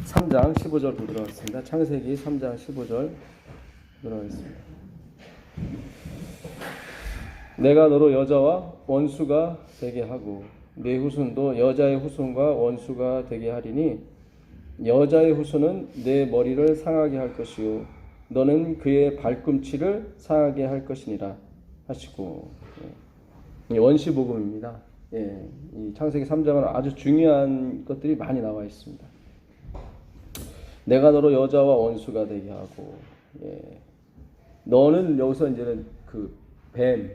3장 15절 보도록 하겠습니다. 창세기 3장 15절 보도록 하겠습니다. 내가 너로 여자와 원수가 되게 하고 네 후손도 여자의 후손과 원수가 되게 하리니 여자의 후손은 내 머리를 상하게 할 것이요 너는 그의 발꿈치를 상하게 할 것이니라 하시고, 원시복음입니다. 이 창세기 3장은 아주 중요한 것들이 많이 나와 있습니다. 내가 너로 여자와 원수가 되게 하고, 너는 여기서 이제는 그 뱀,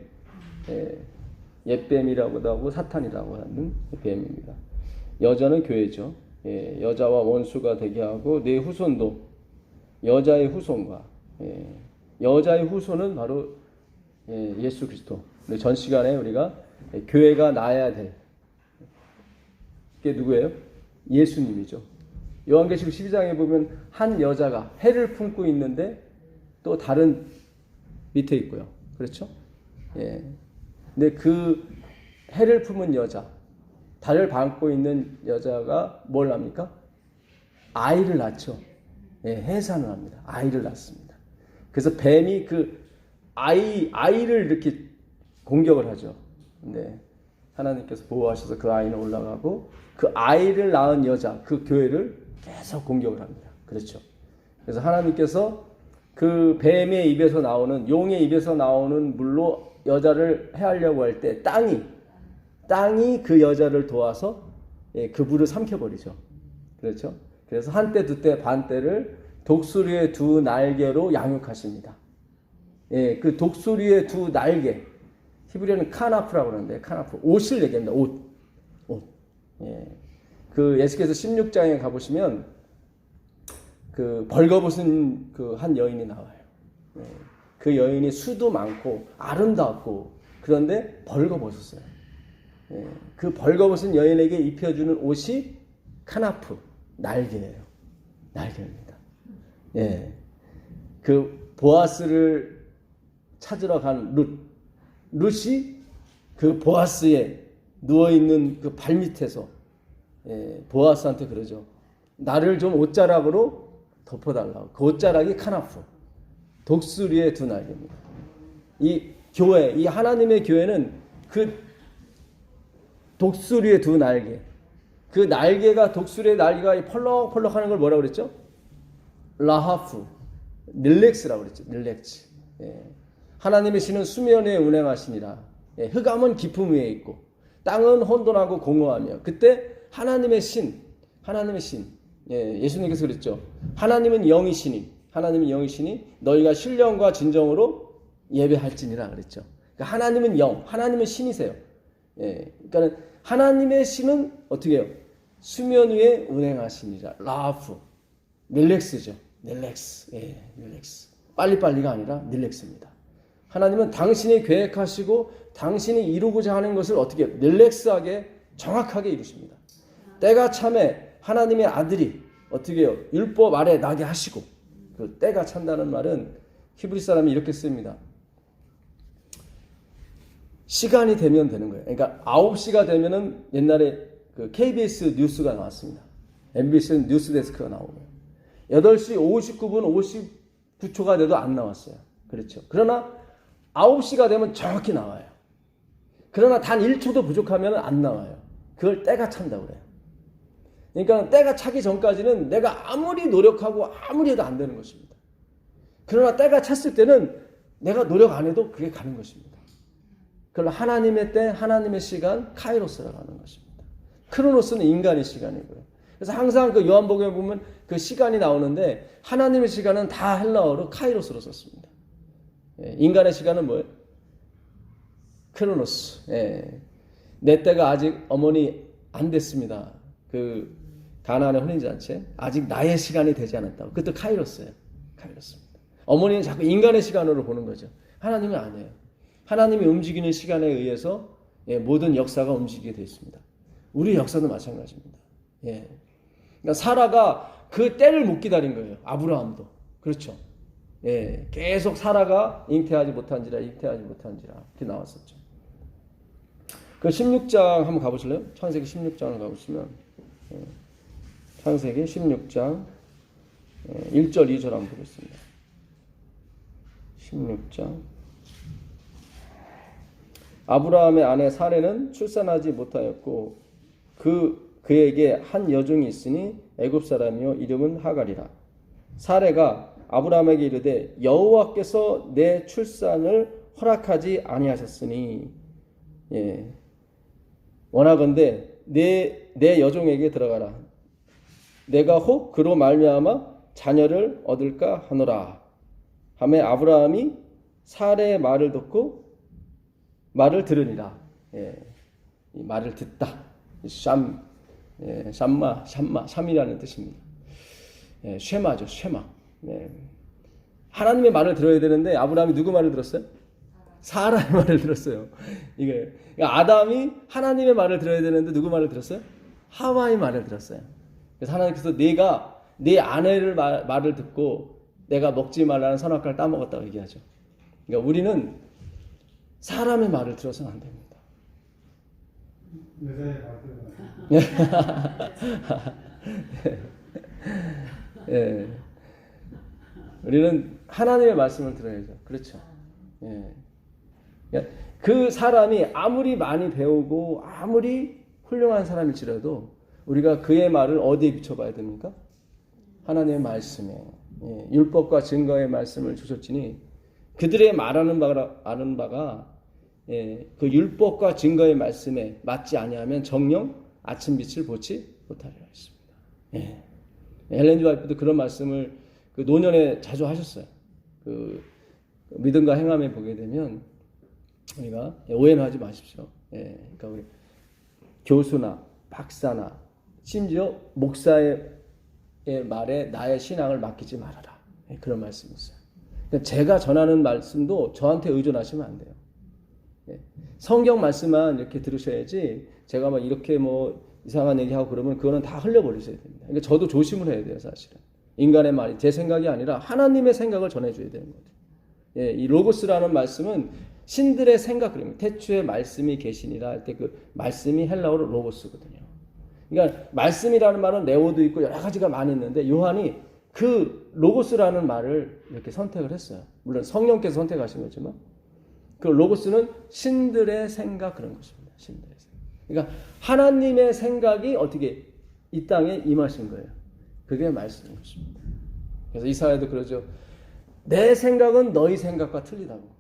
옛뱀이라고도 하고 사탄이라고 하는 뱀입니다. 여자는 교회죠. 여자와 원수가 되게 하고 내 후손도 여자의 후손과, 여자의 후손은 바로 예수 그리스도. 전 시간에 우리가 교회가 낳아야 될 게 누구예요? 예수님이죠. 요한계시록 12장에 보면 한 여자가 해를 품고 있는데 또 다른 밑에 있고요. 그렇죠? 근데 그 해를 품은 여자, 달을 담고 있는 여자가 뭘 합니까? 아이를 낳죠. 해산을 합니다. 아이를 낳습니다. 그래서 뱀이 그 아이를 이렇게 공격을 하죠. 근데 하나님께서 보호하셔서 그 아이는 올라가고 그 아이를 낳은 여자, 그 교회를 계속 공격을 합니다. 그렇죠. 그래서 하나님께서 그 뱀의 입에서 나오는, 용의 입에서 나오는 물로 여자를 해하려고 할 때 땅이 그 여자를 도와서 그 물을 삼켜버리죠. 그렇죠. 그래서 한때 두때 반때를 독수리의 두 날개로 양육하십니다. 그 독수리의 두 날개, 히브리어는 카나프라고 그러는데, 카나프, 옷을 얘기합니다. 옷. 그 에스겔서 16장에 가보시면 그 벌거벗은 그 한 여인이 나와요. 그 여인이 수도 많고 아름답고 그런데 벌거벗었어요. 그 벌거벗은 여인에게 입혀주는 옷이 카나프, 날개예요. 날개입니다. 그 보아스를 찾으러 간 룻이 그 보아스에 누워있는 그 발밑에서 보아스한테 그러죠. 나를 좀 옷자락으로 덮어달라고. 그 옷자락이 카나프, 독수리의 두 날개입니다. 이 교회, 이 하나님의 교회는 그 독수리의 두 날개, 그 날개가, 독수리의 날개가 펄럭펄럭 하는 걸 뭐라고 그랬죠? 라하프, 릴렉스라고 그랬죠. 릴렉스. 하나님의 신은 수면에 운행하시니라. 흑암은 깊음 위에 있고 땅은 혼돈하고 공허하며. 그때 하나님의 신, 예수님께서 그랬죠. 하나님은 영이시니 너희가 신령과 진정으로 예배할지니라 그랬죠. 그러니까 하나님은 영, 하나님은 신이세요. 그러니까 하나님의 신은 어떻게 해요? 수면 위에 운행하시니라. 라프, 릴렉스죠. 릴렉스. 빨리빨리가 아니라 릴렉스입니다. 하나님은 당신이 계획하시고 당신이 이루고자 하는 것을 어떻게 해요? 릴렉스하게 정확하게 이루십니다. 때가 참에 하나님의 아들이 어떻게 해요? 율법 아래 나게 하시고. 그 때가 찬다는 말은 히브리 사람이 이렇게 씁니다. 시간이 되면 되는 거예요. 그러니까 9시가 되면은 옛날에 그 KBS 뉴스가 나왔습니다. MBC 뉴스 데스크가 나오고요. 8시 59분 59초가 돼도 안 나왔어요. 그렇죠. 그러나 9시가 되면 정확히 나와요. 그러나 단 1초도 부족하면 안 나와요. 그걸 때가 찬다고 그래요. 그러니까 때가 차기 전까지는 내가 아무리 노력하고 아무리 해도 안 되는 것입니다. 그러나 때가 찼을 때는 내가 노력 안 해도 그게 가는 것입니다. 그러나 하나님의 때, 하나님의 시간, 카이로스라고 하는 것입니다. 크로노스는 인간의 시간이고요. 그래서 항상 그 요한복음에 보면 그 시간이 나오는데 하나님의 시간은 다 헬라어로 카이로스로 썼습니다. 인간의 시간은 뭐예요? 크로노스. 내 때가 아직 어머니 안 됐습니다. 그 가나안의 혼인잔치 아직 나의 시간이 되지 않았다고. 그것도 카이로스예요. 카이로스입니다. 어머니는 자꾸 인간의 시간으로 보는 거죠. 하나님은 아니에요. 하나님이 움직이는 시간에 의해서 모든 역사가 움직이게 되어 있습니다. 우리 역사도 마찬가지입니다. 그러니까 사라가 그 때를 못 기다린 거예요. 아브라함도. 그렇죠. 계속 사라가 잉태하지 못한지라 이렇게 나왔었죠. 그 16장 한번 가보실래요? 창세기 16장을 가보시면 창세기 16장 1절 2절 한번 보겠습니다. 16장. 아브라함의 아내 사레는 출산하지 못하였고 그에게 한 여종이 있으니 애굽 사람이요 이름은 하갈이라. 사레가 아브라함에게 이르되 여호와께서 내 출산을 허락하지 아니하셨으니 원하건대 내 여종에게 들어가라. 내가 혹 그로 말미암아 자녀를 얻을까 하노라. 하매 아브라함이 사레의 말을 듣고 말을 들으니라. 이 말을 듣다. 샴이라는 뜻입니다. 쉐마죠, 쉐마. 하나님의 말을 들어야 되는데 아브라함이 누구 말을 들었어요? 사라의 말을 들었어요. 이게 그러니까 아담이 하나님의 말을 들어야 되는데 누구 말을 들었어요? 하와의 말을 들었어요. 그래서 하나님께서 내가 내 아내를 말을 듣고 내가 먹지 말라는 선악과를 따먹었다고 얘기하죠. 그러니까 우리는 사람의 말을 들어서는 안 됩니다. 예. 우리는 하나님의 말씀을 들어야죠. 그렇죠. 예. 그 사람이 아무리 많이 배우고 아무리 훌륭한 사람일지라도 우리가 그의 말을 어디에 비춰봐야 됩니까? 하나님의 말씀에. 율법과 증거의 말씀을 주셨지니 그들의 말하는 바가 그 율법과 증거의 말씀에 맞지 아니하면 정녕 아침빛을 보지 못하리라 했습니다. 엘렌 지 화이트도 그런 말씀을 그 노년에 자주 하셨어요. 그 믿음과 행함에 보게 되면 우리가 오해는 하지 마십시오. 그러니까 우리 교수나 박사나 심지어 목사의 말에 나의 신앙을 맡기지 말아라. 그런 말씀이 있어요. 그러니까 제가 전하는 말씀도 저한테 의존하시면 안 돼요. 성경 말씀만 이렇게 들으셔야지 제가 막 이렇게 뭐 이상한 얘기하고 그러면 그거는 다 흘려버리셔야 됩니다. 그러니까 저도 조심을 해야 돼요, 사실은. 인간의 말이 제 생각이 아니라 하나님의 생각을 전해줘야 되는 거죠. 이 로고스라는 말씀은 신들의 생각, 그러면 태초에 말씀이 계시니라 할 때 그 말씀이 헬라어로 로고스거든요. 그러니까 말씀이라는 말은 네오도 있고 여러 가지가 많이 있는데 요한이 그 로고스라는 말을 이렇게 선택을 했어요. 물론 성령께서 선택하신 거지만 그 로고스는 신들의 생각 그런 것입니다. 신들의 생각. 그러니까 하나님의 생각이 어떻게 이 땅에 임하신 거예요. 그게 말씀인 것입니다. 그래서 이사야도 그러죠. 내 생각은 너희 생각과 틀리다고.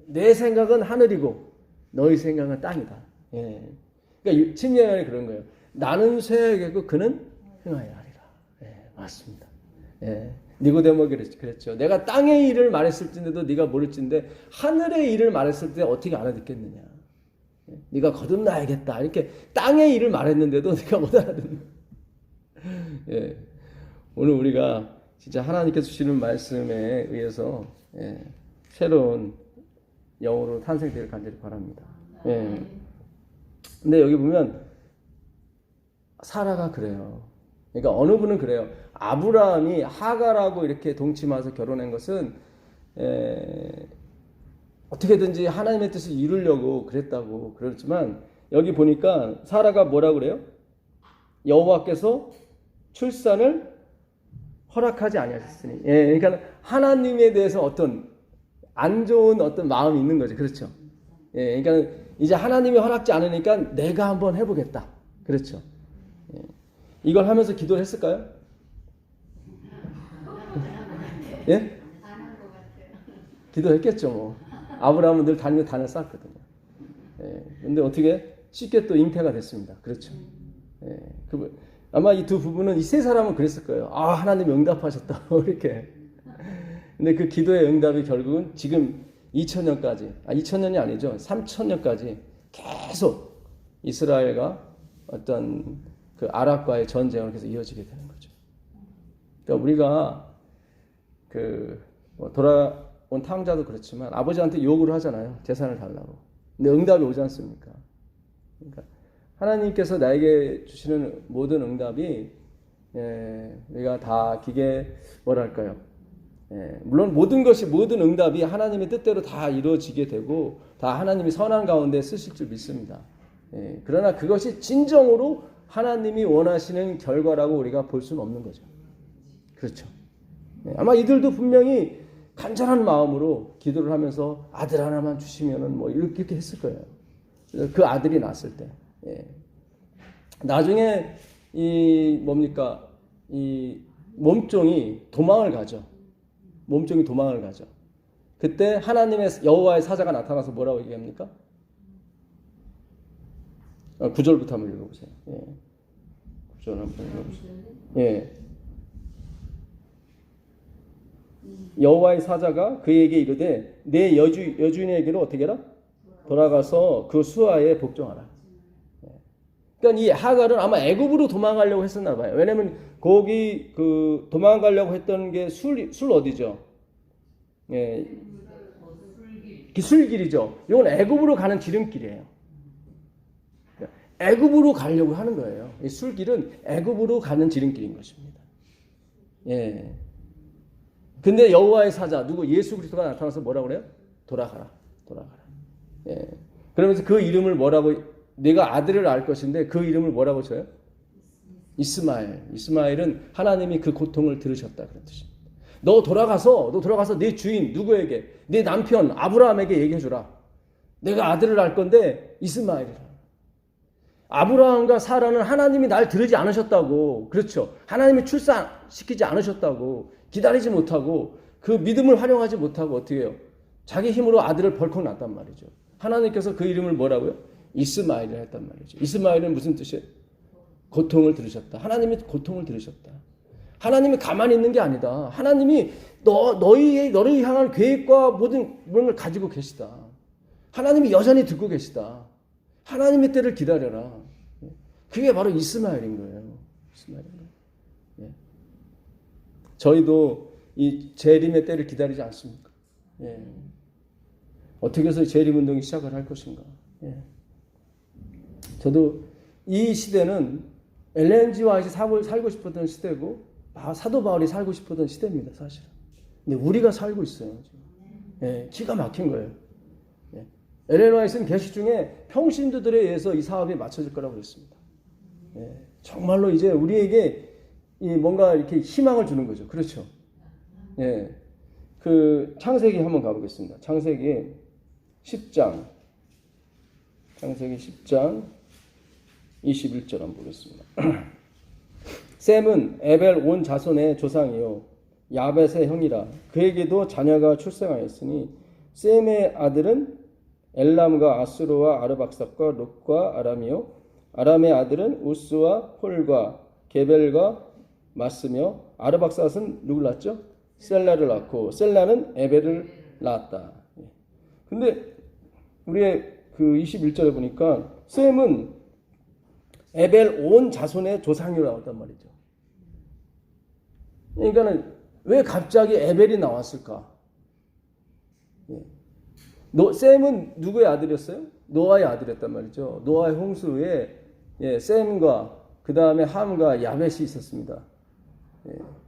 내 생각은 하늘이고 너희 생각은 땅이다. 그러니까 침례하니 그런 거예요. 나는 쇠하겠고 그는 흥하여야 하리라. 맞습니다. 니고데모에게 그랬죠. 내가 땅의 일을 말했을진데도 네가 모를진데 하늘의 일을 말했을 때 어떻게 알아듣겠느냐. 네가 거듭나야겠다. 이렇게 땅의 일을 말했는데도 네가 못 알아듣는. 오늘 우리가 진짜 하나님께서 주시는 말씀에 의해서 새로운 영으로 탄생되길 간절히 바랍니다. 근데 여기 보면 사라가 그래요. 그러니까 어느 분은 그래요. 아브라함이 하갈하고 이렇게 동침해서 결혼한 것은 어떻게든지 하나님의 뜻을 이루려고 그랬다고 그랬지만 여기 보니까 사라가 뭐라고 그래요? 여호와께서 출산을 허락하지 아니하셨으니. 그러니까 하나님에 대해서 어떤 안 좋은 어떤 마음이 있는 거죠. 그렇죠. 그러니까 이제 하나님이 허락지 않으니까 내가 한번 해보겠다. 그렇죠. 이걸 하면서 기도를 했을까요? 예? 기도했겠죠, 뭐. 아브라함은 늘 다니며 단을 쌓았거든요. 근데 어떻게 쉽게 또 잉태가 됐습니다. 그렇죠. 아마 이 두 부부는 이 세 사람은 그랬을 거예요. 아, 하나님 응답하셨다. 이렇게. 근데 그 기도의 응답이 결국은 지금 2000년까지, 2000년이 아니죠. 3000년까지 계속 이스라엘과 어떤 그 아랍과의 전쟁을 계속 이어지게 되는 거죠. 그러니까 우리가 뭐 돌아온 탕자도 그렇지만 아버지한테 요구를 하잖아요. 재산을 달라고. 근데 응답이 오지 않습니까? 그러니까 하나님께서 나에게 주시는 모든 응답이 우리가 다 뭐랄까요? 물론 모든 응답이 하나님의 뜻대로 다 이루어지게 되고 다 하나님이 선한 가운데 쓰실 줄 믿습니다. 그러나 그것이 진정으로 하나님이 원하시는 결과라고 우리가 볼 수는 없는 거죠. 그렇죠. 아마 이들도 분명히 간절한 마음으로 기도를 하면서 아들 하나만 주시면은 뭐 이렇게 했을 거예요. 그 아들이 낳았을 때. 나중에 이 뭡니까? 이 몸종이 도망을 가죠. 몸종이 도망을 가죠. 그때 하나님의 여호와의 사자가 나타나서 뭐라고 얘기합니까? 9절부터 한번 읽어보세요. 9절 한번 읽어보세요. 여호와의 사자가 그에게 이르되 내 여주인에게로 어떻게 해라? 돌아가서 그 수하에 복종하라. 그러니까 이 하갈은 아마 애굽으로 도망가려고 했었나 봐요. 왜냐면 거기 그 도망가려고 했던 게 술 어디죠? 술길이죠. 이건 애굽으로 가는 지름길이에요. 애굽으로 가려고 하는 거예요. 이 술길은 애굽으로 가는 지름길인 것입니다. 근데 여호와의 사자 누구 예수 그리스도가 나타나서 뭐라고 그래요? 돌아가라. 그러면서 그 이름을 뭐라고 내가 아들을 낳을 것인데 그 이름을 뭐라고 쳐요? 이스마엘. 이스마엘은 하나님이 그 고통을 들으셨다 그런 뜻입니다. 너 돌아가서 네 주인 누구에게 네 남편 아브라함에게 얘기해 주라. 내가 아들을 낳을 건데 이스마엘이라. 아브라함과 사라는 하나님이 날 들으지 않으셨다고. 그렇죠. 하나님이 출산시키지 않으셨다고. 기다리지 못하고 그 믿음을 활용하지 못하고 어떻게 해요? 자기 힘으로 아들을 벌컥 낳았단 말이죠. 하나님께서 그 이름을 뭐라고요? 이스마엘이라 했단 말이죠. 이스마엘은 무슨 뜻이에요? 고통을 들으셨다. 하나님이 고통을 들으셨다. 하나님이 가만히 있는 게 아니다. 하나님이 너를 향한 계획과 모든 걸 가지고 계시다. 하나님이 여전히 듣고 계시다. 하나님의 때를 기다려라. 그게 바로 이스마엘인 거예요. 이스마엘인 거예요. 저희도 이 재림의 때를 기다리지 않습니까? 어떻게 해서 재림 운동이 시작을 할 것인가? 저도 이 시대는 엘렌 G 화이트가 살고 싶었던 시대고 사도 바울이 살고 싶었던 시대입니다, 사실은. 근데 우리가 살고 있어요. 기가 막힌 거예요. 엘렌 화이트는 계시 중에 평신도들에 의해서 이 사업이 맞춰질 거라고 그랬습니다. 정말로 이제 우리에게 뭔가 이렇게 희망을 주는 거죠. 그렇죠. 그 창세기 한번 가보겠습니다. 창세기 10장 21절 한번 보겠습니다. 셈은 에벨 온 자손의 조상이요 야벳의 형이라. 그에게도 자녀가 출생하였으니 셈의 아들은 엘람과 아수르와 아르박삭과 룻과 아람이요 아람의 아들은 우스와 홀과 게벨과 마스며 아르박삭은 누굴 낳았죠? 셀라를 낳고 셀라는 에벨을 낳았다. 근데 우리의 그 21절에 보니까 셈은 에벨 온 자손의 조상이라고 했단 말이죠. 그러니까는 왜 갑자기 에벨이 나왔을까? 셈은 누구의 아들이었어요? 노아의 아들이었단 말이죠. 노아의 홍수에 셈과 그 다음에 함과 야벳이 있었습니다.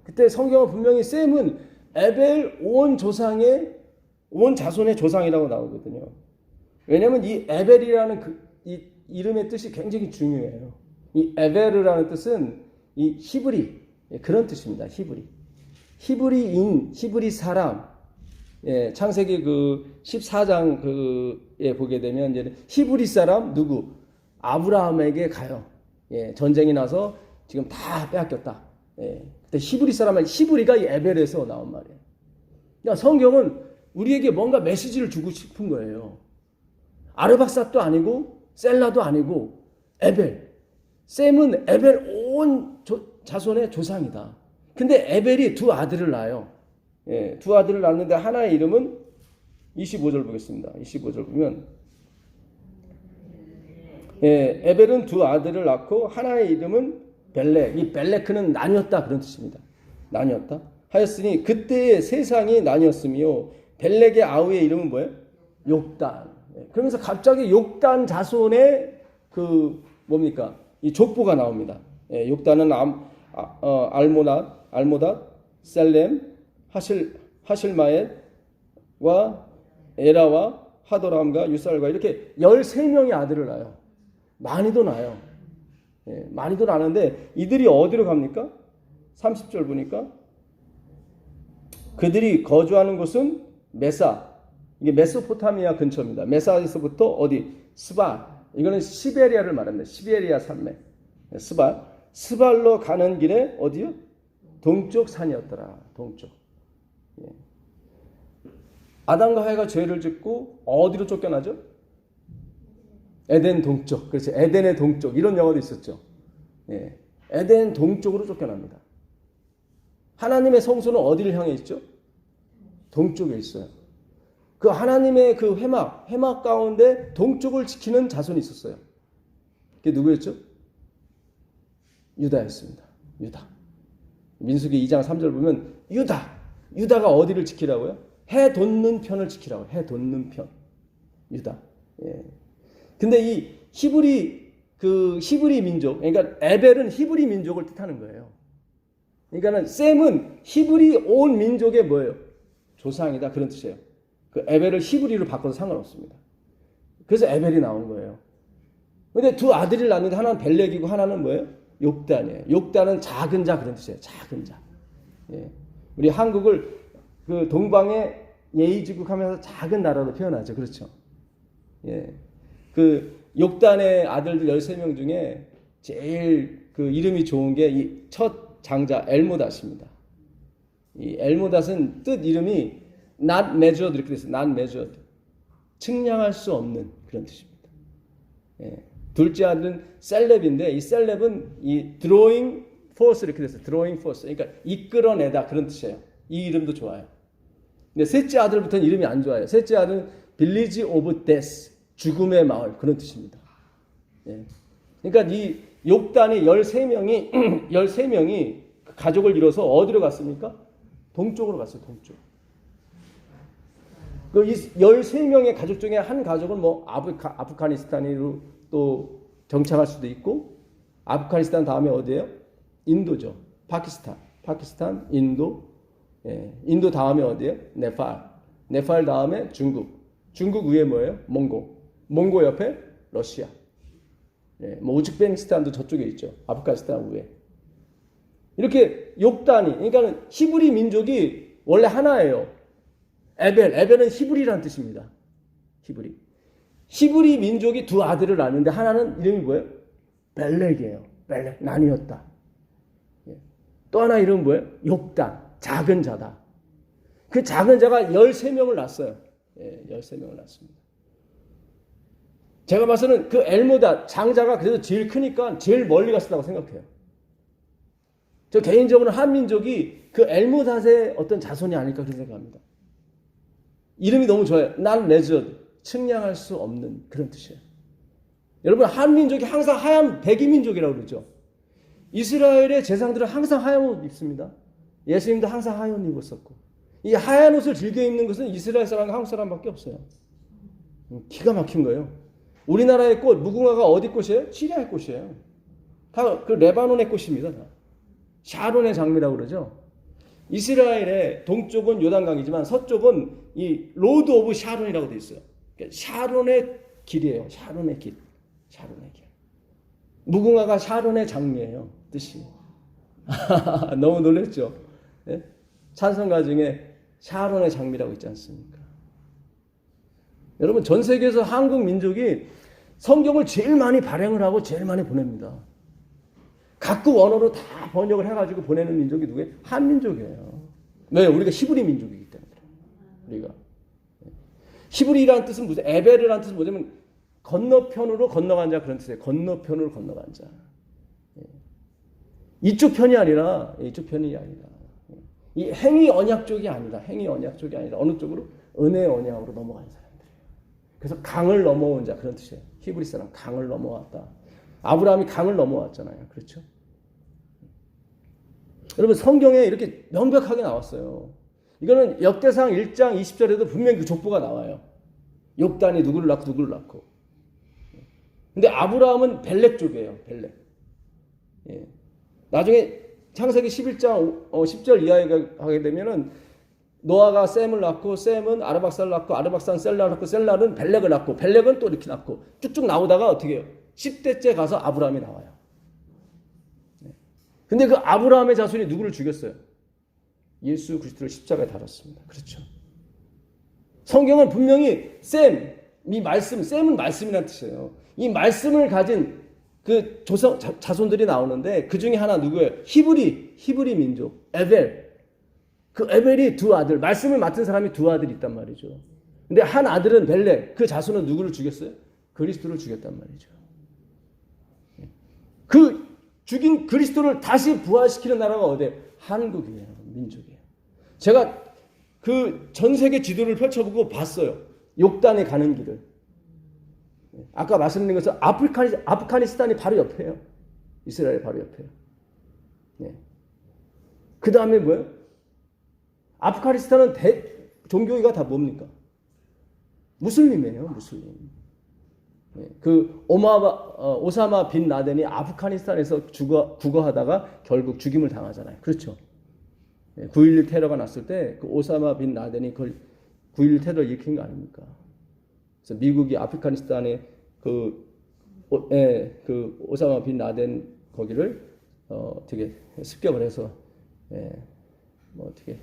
그때 성경은 분명히 셈은 에벨 온 자손의 조상이라고 나오거든요. 왜냐하면 이 에벨이라는 이 이름의 뜻이 굉장히 중요해요. 이 에벨이라는 뜻은 이 히브리 그런 뜻입니다. 히브리인 히브리 사람. 창세기 그 14장에 보게 되면 이제 히브리 사람 누구? 아브라함에게 가요. 전쟁이 나서 지금 다 빼앗겼다. 그때 히브리 사람은 히브리가 이 에벨에서 나온 말이에요. 그러니까 성경은 우리에게 뭔가 메시지를 주고 싶은 거예요. 아르박삭도 아니고 셀라도 아니고 에벨. 셈은 에벨 온 자손의 조상이다. 근데 에벨이 두 아들을 낳아요. 두 아들을 낳는데 하나의 이름은 25절 보겠습니다. 25절 보면 에벨은 두 아들을 낳고 하나의 이름은 벨렉. 이 벨렉은 나뉘었다 그런 뜻입니다. 나뉘었다. 하였으니 그때의 세상이 나뉘었으며 벨렉의 아우의 이름은 뭐예요? 욕단. 그러면서 갑자기 욕단 자손의 뭡니까? 이 족보가 나옵니다. 욕단은 알모닷, 셀렘, 하실마엘과 에라와 하도람과 유살과 이렇게 13명의 아들을 낳아요. 많이도 낳아요. 예, 많이도 나는데 이들이 어디로 갑니까? 30절 보니까 그들이 거주하는 곳은 메사. 이게 메소포타미아 근처입니다. 메사에서부터 어디? 스발. 이거는 시베리아를 말합니다. 시베리아 산맥. 스발. 스발로 가는 길에 어디요? 동쪽 산이었더라. 동쪽. 예. 아담과 하와가 죄를 짓고 어디로 쫓겨나죠? 에덴 동쪽. 그렇죠. 에덴의 동쪽. 이런 영화도 있었죠. 예. 에덴 동쪽으로 쫓겨납니다. 하나님의 성소는 어디를 향해 있죠? 동쪽에 있어요. 그 하나님의 그 회막 가운데 동쪽을 지키는 자손이 있었어요. 그게 누구였죠? 유다였습니다. 유다. 민수기 2장 3절 보면 유다가 어디를 지키라고요? 해 돋는 편을 지키라고. 해 돋는 편. 유다. 예. 근데 이 히브리 민족, 그러니까 에벨은 히브리 민족을 뜻하는 거예요. 그러니까는 셈은 히브리 온 민족의 뭐예요? 조상이다 그런 뜻이에요. 그 에벨을 히브리로 바꿔도 상관없습니다. 그래서 에벨이 나온 거예요. 근데 두 아들을 낳는데 하나는 벨렉이고 하나는 뭐예요? 욕단이에요. 욕단은 작은 자 그런 뜻이에요. 작은 자. 예. 우리 한국을 그 동방의 예의지국 하면서 작은 나라로 표현하죠. 그렇죠. 예. 그 욕단의 아들들 13명 중에 제일 그 이름이 좋은 게 이 첫 장자 엘모닷입니다. 이 엘모닷은 뜻 이름이 not measured 이렇게 됐어요. not measured. 측량할 수 없는 그런 뜻입니다. 예. 둘째 아들은 셀렙인데 이 셀렙은 이 drawing force 이렇게 됐어요. drawing force. 그러니까 이끌어내다 그런 뜻이에요. 이 이름도 좋아요. 근데 셋째 아들부터는 이름이 안 좋아요. 셋째 아들은 village of death. 죽음의 마을 그런 뜻입니다. 예. 그러니까 이 욕단이 13명이 가족을 이뤄서 어디로 갔습니까? 동쪽으로 갔어요. 동쪽. 그 13명의 가족 중에 한 가족은 뭐 아프가니스탄으로 또 정착할 수도 있고 아프가니스탄 다음에 어디예요? 인도죠. 파키스탄, 인도. 예. 인도 다음에 어디예요? 네팔 다음에 중국 위에 뭐예요? 몽고 옆에 러시아. 예, 뭐 우즈베키스탄도 저쪽에 있죠. 아프가니스탄 위에. 이렇게 욕단이, 그러니까 히브리 민족이 원래 하나예요. 에벨은 히브리라는 뜻입니다. 히브리 민족이 두 아들을 낳는데 하나는 이름이 뭐예요? 벨렉이에요. 벨렉, 나뉘었다. 예. 또 하나 이름은 뭐예요? 욕단, 작은 자다. 그 작은 자가 13명을 낳았어요. 예, 13명을 낳았습니다. 제가 봐서는 그 엘모닷 장자가 그래도 제일 크니까 제일 멀리 갔었다고 생각해요. 저 개인적으로는 한민족이 그 엘모닷의 어떤 자손이 아닐까 그런 생각합니다. 이름이 너무 좋아요. not measured. 측량할 수 없는 그런 뜻이에요. 여러분 한민족이 항상 하얀 백이민족이라고 그러죠. 이스라엘의 제사장들은 항상 하얀 옷 입습니다. 예수님도 항상 하얀 옷 입었었고 이 하얀 옷을 즐겨 입는 것은 이스라엘 사람과 한국 사람밖에 없어요. 기가 막힌 거예요. 우리나라의 꽃, 무궁화가 어디 꽃이에요? 시리아의 꽃이에요. 다 그 레바논의 꽃입니다. 다. 샤론의 장미라고 그러죠. 이스라엘의 동쪽은 요단강이지만 서쪽은 이 로드 오브 샤론이라고 되어 있어요. 그러니까 샤론의 길이에요. 샤론의 길. 무궁화가 샤론의 장미예요. 뜻이. 너무 놀랬죠. 네? 찬송가 중에 샤론의 장미라고 있지 않습니까? 여러분 전 세계에서 한국 민족이 성경을 제일 많이 발행을 하고 제일 많이 보냅니다. 각국 언어로 다 번역을 해가지고 보내는 민족이 누구예요? 한민족이에요. 왜? 우리가 히브리 민족이기 때문에. 우리가 히브리라는 뜻은 무슨? 에베르라는 뜻은 뭐냐면 건너편으로 건너간 자 그런 뜻이에요. 건너편으로 건너간 자. 이쪽 편이 아니라 이 행위 언약 쪽이 아니라 어느 쪽으로? 은혜의 언약으로 넘어간 사람들이에요. 그래서 강을 넘어온 자 그런 뜻이에요. 히브리 사람 강을 넘어왔다. 아브라함이 강을 넘어왔잖아요. 그렇죠? 여러분 성경에 이렇게 명백하게 나왔어요. 이거는 역대상 1장 20절에도 분명히 그 족보가 나와요. 욕단이 누구를 낳고. 근데 아브라함은 벨렉 쪽이에요. 벨렉. 예. 나중에 창세기 11장 10절 이하에 하게 되면은 노아가 셈을 낳고 셈은 아르박사를 낳고 아르박사는 셀라를 낳고 셀라는 벨렉을 낳고 벨렉은 또 이렇게 낳고 쭉쭉 나오다가 어떻게 해요? 10대째 가서 아브라함이 나와요. 근데 그 아브라함의 자손이 누구를 죽였어요? 예수 그리스도를 십자가에 달았습니다. 그렇죠. 성경은 분명히 이 말씀, 셈은 말씀이라는 뜻이에요. 이 말씀을 가진 그 자손들이 나오는데 그 중에 하나 누구예요? 히브리 민족, 에벨. 그 에벨이 두 아들, 말씀을 맡은 사람이 두 아들이 있단 말이죠. 근데 한 아들은 벨레, 그 자손은 누구를 죽였어요? 그리스도를 죽였단 말이죠. 그 죽인 그리스도를 다시 부활시키는 나라가 어디예요? 한국이에요. 민족이에요. 제가 그 전 세계 지도를 펼쳐보고 봤어요. 욕단에 가는 길을. 아까 말씀드린 것은 아프가니스탄이 바로 옆에요. 이스라엘 바로 옆에요. 그 다음에 뭐예요? 아프가니스탄은 종교가 다 뭡니까? 무슬림이에요. 무슬림. 그 오사마 빈 라덴이 아프가니스탄에서 국어하다가 결국 죽임을 당하잖아요. 그렇죠. 9.11 테러가 났을 때 그 오사마 빈 라덴이 그걸 9.11 테러를 일으킨 거 아닙니까? 그래서 미국이 아프가니스탄에 그 오사마 빈 라덴 거기를 어떻게 습격을 해서 어떻게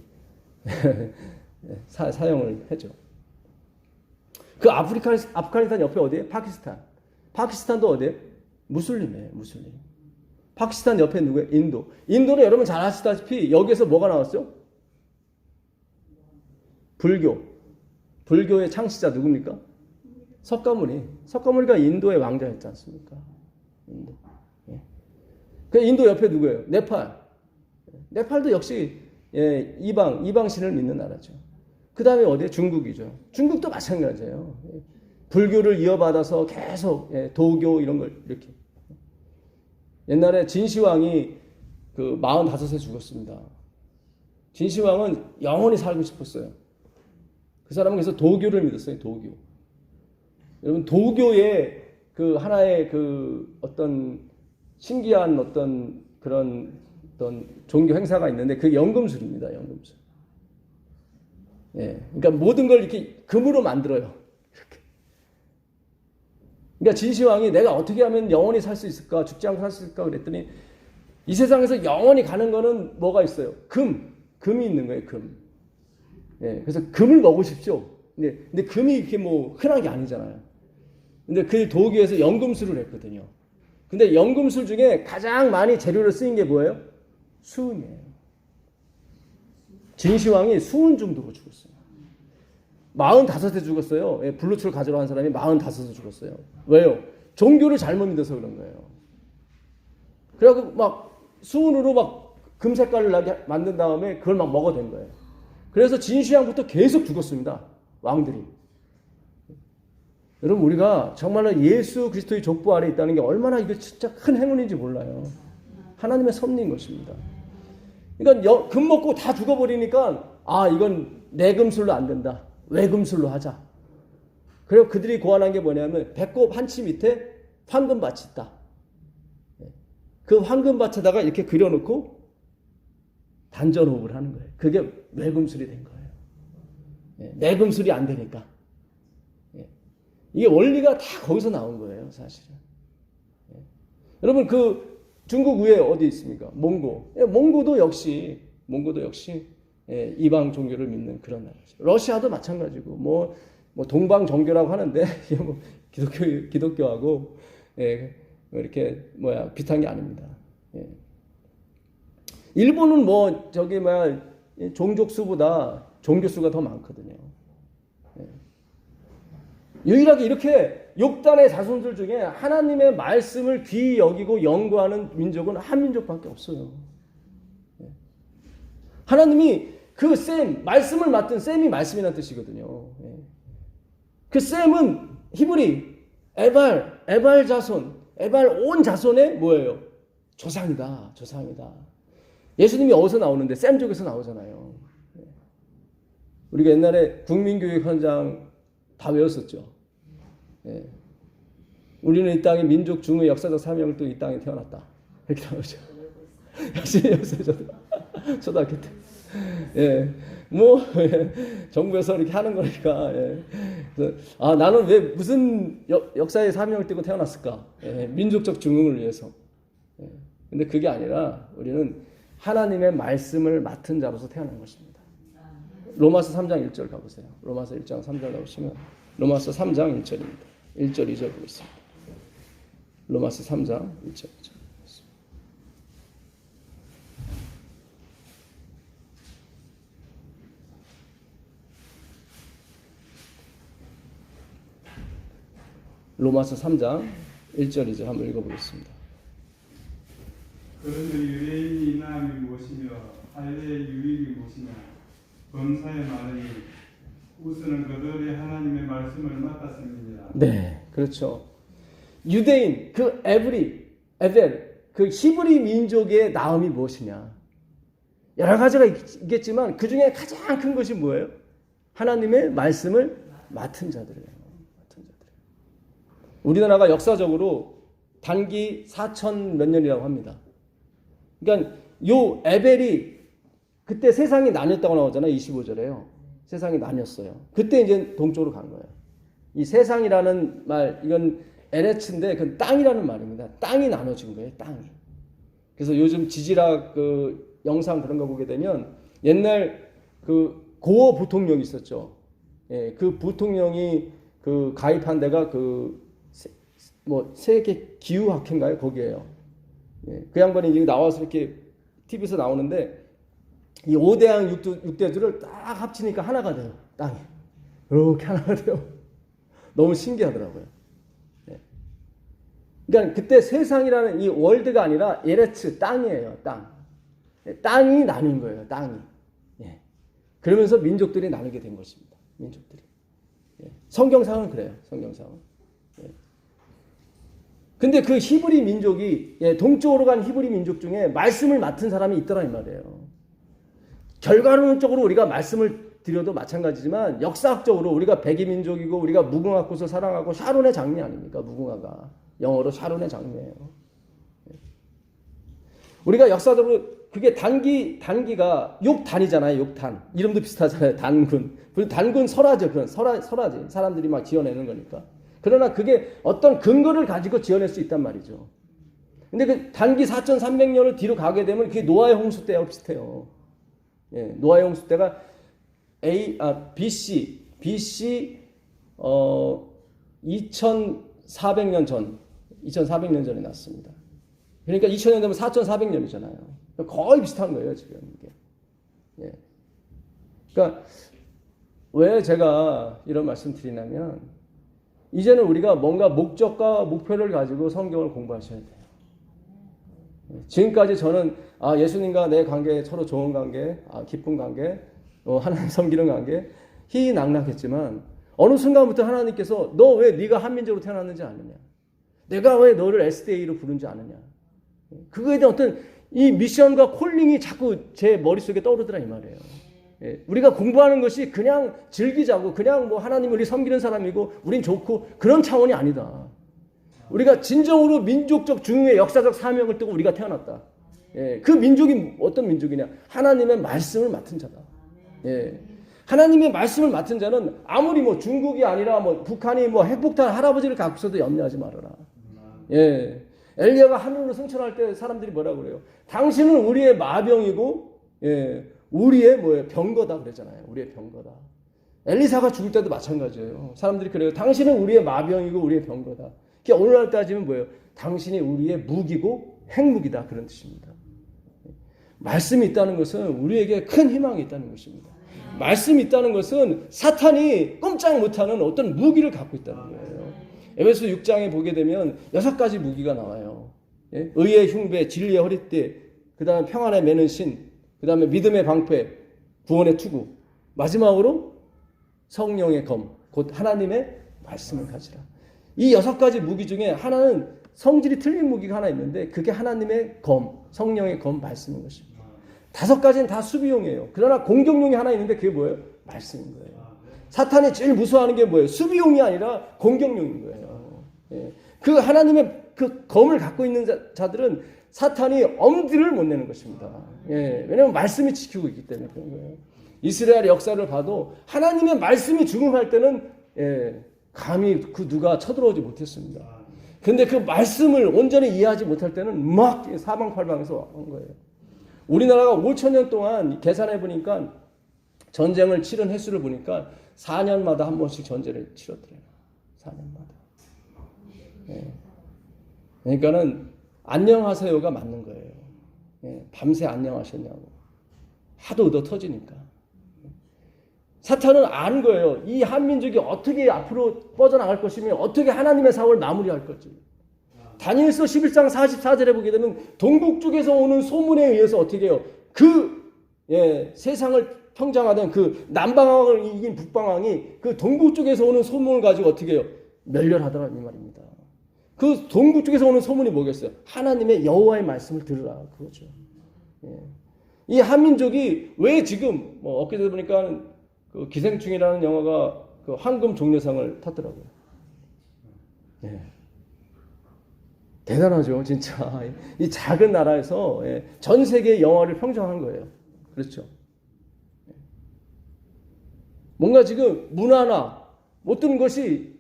사용을 했죠. 그 아프가니스탄 옆에 어디에? 파키스탄도 어디에? 무슬림이에요. 무슬림. 파키스탄 옆에 누구예요? 인도는 여러분 잘 아시다시피 여기에서 뭐가 나왔죠? 불교의 창시자 누굽니까? 석가모니가 인도의 왕자였지 않습니까? 인도. 그 인도 옆에 누구예요? 네팔도 역시 이방신을 믿는 나라죠. 그 다음에 어디에? 중국이죠. 중국도 마찬가지예요. 불교를 이어받아서 계속 도교 이런 걸 이렇게. 옛날에 진시황이 그 45세 죽었습니다. 진시황은 영원히 살고 싶었어요. 그 사람은 그래서 도교를 믿었어요. 도교. 여러분 도교의 그 하나의 그 어떤 신기한 어떤 그런 어떤 종교 행사가 있는데 그게 연금술입니다. 연금술. 그러니까 모든 걸 이렇게 금으로 만들어요. 이렇게. 그러니까 진시황이 내가 어떻게 하면 영원히 살 수 있을까? 죽지 않고 살 수 있을까? 그랬더니 이 세상에서 영원히 가는 거는 뭐가 있어요? 금이 있는 거예요. 금. 그래서 금을 먹으십시오. 근데 금이 이렇게 뭐 흔한 게 아니잖아요. 근데 그 도교에서 연금술을 했거든요. 근데 연금술 중에 가장 많이 재료로 쓰인 게 뭐예요? 수은이에요. 진시황이 수은 중독으로 죽었어요. 45세 죽었어요. 블루출 가져러 간 사람이 45세 죽었어요. 왜요? 종교를 잘못 믿어서 그런 거예요. 그래갖고 막 수은으로 막 금 색깔을 나게 만든 다음에 그걸 막 먹어댄 거예요. 그래서 진시황부터 계속 죽었습니다. 왕들이. 여러분 우리가 정말로 예수 그리스도의 족보 아래 있다는 게 얼마나 이게 진짜 큰 행운인지 몰라요. 하나님의 섭리인 것입니다. 그러니까 금 먹고 다 죽어버리니까 이건 내금술로 안 된다. 외금술로 하자. 그리고 그들이 고안한 게 뭐냐면 배꼽 한치 밑에 황금밭이 있다. 그 황금밭에다가 이렇게 그려놓고 단전호흡을 하는 거예요. 그게 외금술이 된 거예요. 내금술이 안 되니까. 이게 원리가 다 거기서 나온 거예요, 사실은. 여러분 그 중국 위에 어디 있습니까? 몽고도 역시 이방 종교를 믿는 그런 나라죠. 러시아도 마찬가지고 뭐 동방 종교라고 하는데 이게 뭐 기독교하고 이렇게 비슷한 게 아닙니다. 일본은 종족수보다 종교수가 더 많거든요. 유일하게 이렇게 욕단의 자손들 중에 하나님의 말씀을 귀히 여기고 연구하는 민족은 한 민족밖에 없어요. 하나님이 그 말씀을 맡은 셈이 말씀이라는 뜻이거든요. 그 셈은 히브리, 에발 자손, 에발 온 자손의 뭐예요? 조상이다. 예수님이 어디서 나오는데? 셈족에서 나오잖아요. 우리가 옛날에 국민교육 현장 다 외웠었죠. 우리는 이 땅의 민족 중의 역사적 사명을 또 이 땅에 태어났다. 이렇게 나오죠. 열심히 외웠어요, 저도. 초등학교 때. 정부에서 이렇게 하는 거니까. 그래서, 나는 왜 무슨 역사의 사명을 띠고 태어났을까? 민족적 중흥을 위해서. 근데 그게 아니라 우리는 하나님의 말씀을 맡은 자로서 태어난 것입니다. 로마서 3장 1절 가보세요. 로마서 1장 3절 가보시면 로마서 3장 1절입니다. 1절 2절 보겠습니다. 로마서 3장 1절 2절. 로마서 3장 1절 2절 한번 읽어보겠습니다. 그런데 유대인이 인함이 무엇이며 할례의 유익이 무엇이냐 범사에 말하니 우스는 그들이 하나님의 말씀을 맡았음이니라. 네, 그렇죠. 유대인 그 에벨 그 히브리 민족의 나음이 무엇이냐? 여러 가지가 있겠지만 그 중에 가장 큰 것이 뭐예요? 하나님의 말씀을 맡은 자들이에요. 우리나라가 역사적으로 단기 4천 몇 년이라고 합니다. 그러니까 요 에벨이 그때 세상이 나뉘었다고 나오잖아요. 25절에요. 세상이 나뉘었어요. 그때 이제 동쪽으로 간 거예요. 이 세상이라는 말, 이건 에레츠인데 그건 땅이라는 말입니다. 땅이 나눠진 거예요. 땅이. 그래서 요즘 지지락 그 영상 그런 거 보게 되면 옛날 그 고어 부통령이 있었죠. 예, 그 부통령이 그 가입한 데가 그 뭐 세계 기후학회인가요? 거기에요. 예, 그 양반이 이제 나와서 이렇게 TV에서 나오는데 이 5대양 6대주를 딱 합치니까 하나가 돼요. 땅이. 이렇게 하나가 돼요. 너무 신기하더라고요. 예. 그러니까 그때 세상이라는 이 월드가 아니라 에레츠 땅이에요. 땅. 예, 땅이 나뉜 거예요. 땅이. 예. 그러면서 민족들이 나누게 된 것입니다. 민족들이. 예. 성경상은 그래요. 성경상은. 근데 그 히브리 민족이 동쪽으로 간 히브리 민족 중에 말씀을 맡은 사람이 있더라 이 말이에요. 결과론적으로 우리가 말씀을 드려도 마찬가지지만 역사학적으로 우리가 백이민족이고 우리가 무궁화 꽃을 사랑하고 샤론의 장미 아닙니까? 무궁화가 영어로 샤론의 장미예요. 우리가 역사적으로 그게 단기가 욕단이잖아요. 욕단 이름도 비슷하잖아요. 단군. 단군 설화죠. 그건 설화지. 사람들이 막 지어내는 거니까. 그러나 그게 어떤 근거를 가지고 지어낼 수 있단 말이죠. 근데 그 단기 4,300년을 뒤로 가게 되면 그게 노아의 홍수 때하고 비슷해요. 예, 노아의 홍수 때가 BC 2,400년 전에 났습니다. 그러니까 2000년 되면 4,400년이잖아요. 거의 비슷한 거예요, 지금 이게. 예. 그러니까 왜 제가 이런 말씀 드리냐면 이제는 우리가 뭔가 목적과 목표를 가지고 성경을 공부하셔야 돼요. 지금까지 저는 예수님과 내 관계 서로 좋은 관계, 기쁜 관계, 하나님 섬기는 관계 희낙낙했지만 어느 순간부터 하나님께서 너 왜 네가 한민족으로 태어났는지 아느냐? 내가 왜 너를 SDA로 부른지 아느냐? 그거에 대한 어떤 이 미션과 콜링이 자꾸 제 머릿속에 떠오르더라 이 말이에요. 예, 우리가 공부하는 것이 그냥 즐기자고 그냥 뭐 하나님 우리 섬기는 사람이고 우린 좋고 그런 차원이 아니다. 우리가 진정으로 민족적 중요의 역사적 사명을 뜨고 우리가 태어났다. 예, 그 민족이 어떤 민족이냐? 하나님의 말씀을 맡은 자다. 예, 하나님의 말씀을 맡은 자는 아무리 뭐 중국이 아니라 뭐 북한이 뭐 핵폭탄 할아버지를 갖고 있어도 염려하지 말아라. 예, 엘리야가 하늘로 승천할 때 사람들이 뭐라고 그래요? 당신은 우리의 마병이고 예. 우리의 뭐예요? 병거다 그랬잖아요. 우리의 병거다. 엘리사가 죽을 때도 마찬가지예요. 사람들이 그래요. 당신은 우리의 마병이고 우리의 병거다. 그게 오늘날 따지면 뭐예요? 당신이 우리의 무기고 핵무기다 그런 뜻입니다. 말씀이 있다는 것은 우리에게 큰 희망이 있다는 것입니다. 말씀이 있다는 것은 사탄이 꼼짝 못하는 어떤 무기를 갖고 있다는 거예요. 에베소 6장에 보게 되면 6가지 무기가 나와요. 예? 의의 흉배, 진리의 허리띠, 그 다음에 평안의 매는 신, 그 다음에 믿음의 방패, 구원의 투구, 마지막으로 성령의 검, 곧 하나님의 말씀을 가지라. 이 6가지 무기 중에 하나는 성질이 틀린 무기가 하나 있는데 그게 하나님의 검, 성령의 검, 말씀인 것입니다. 5가지는 다 수비용이에요. 그러나 공격용이 하나 있는데 그게 뭐예요? 말씀인 거예요. 사탄이 제일 무서워하는 게 뭐예요? 수비용이 아니라 공격용인 거예요. 예. 그 하나님의 그 검을 갖고 있는 자들은 사탄이 엄두를 못 내는 것입니다. 예, 왜냐하면 말씀이 지키고 있기 때문에 그런 거예요. 이스라엘의 역사를 봐도 하나님의 말씀이 중흥할 때는 감히 그 누가 쳐들어오지 못했습니다. 근데 그 말씀을 온전히 이해하지 못할 때는 막 사방팔방에서 온 거예요. 우리나라가 5,000년 동안 계산해 보니까 전쟁을 치른 횟수를 보니까 4년마다 한 번씩 전쟁을 치렀더래요. 4년마다. 예. 그러니까는 안녕하세요가 맞는 거예요. 예. 밤새 안녕하셨냐고. 하도 얻어 터지니까. 사탄은 아는 거예요. 이 한민족이 어떻게 앞으로 뻗어나갈 것이며 어떻게 하나님의 사업을 마무리할 것지. 다니엘서 11장 44절에 보게 되면 동북 쪽에서 오는 소문에 의해서 어떻게 해요? 세상을 평정하던 그 남방왕을 이긴 북방왕이 그 동북 쪽에서 오는 소문을 가지고 어떻게 해요? 멸렬하더라 이 말입니다. 그 동북 쪽에서 오는 소문이 뭐겠어요? 하나님의 여호와의 말씀을 들으라 그거죠. 예. 이 한민족이 왜 지금 엊그제 보니까 그 기생충이라는 영화가 그 황금 종려상을 탔더라고요. 예. 대단하죠, 진짜. 이 작은 나라에서 전 세계의 영화를 평정한 거예요. 그렇죠. 뭔가 지금 문화나 어떤 것이